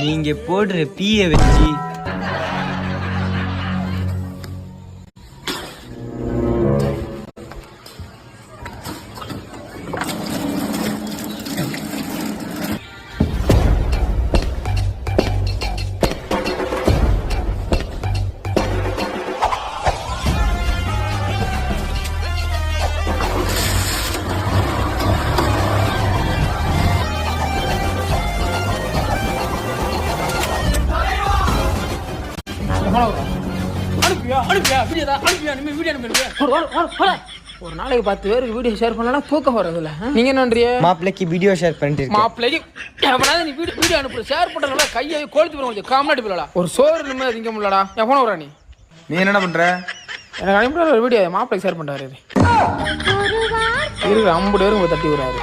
நீங்க போடுற பீய வச்சு ஒரு நாளைக்கு 10 பேருக்கு வீடியோ ஷேர் பண்ணலாம் தூக்கம் வரதுல நீங்க என்னன்றீங்க? மாப்பிள்ளைக்கு வீடியோ ஷேர் பண்ணிட்டு மாப்பிள்ளைக்கு எவனாவது நீ வீடியோ அனுப்புற ஷேர் பண்றதுல கையை கோழித்து போற கொஞ்சம் காமெடி போலடா. ஒரு சோறு நிம்மதி திங்க முடியலடா. எவன வரா நீ என்னடா பண்ற? எனக்கு அனுப்புற ஒரு வீடியோ மாப்பிள்ளைக்கு ஷேர் பண்றாரு. இருக்கு 50 பேருக்கு தட்டி விடுறாரு.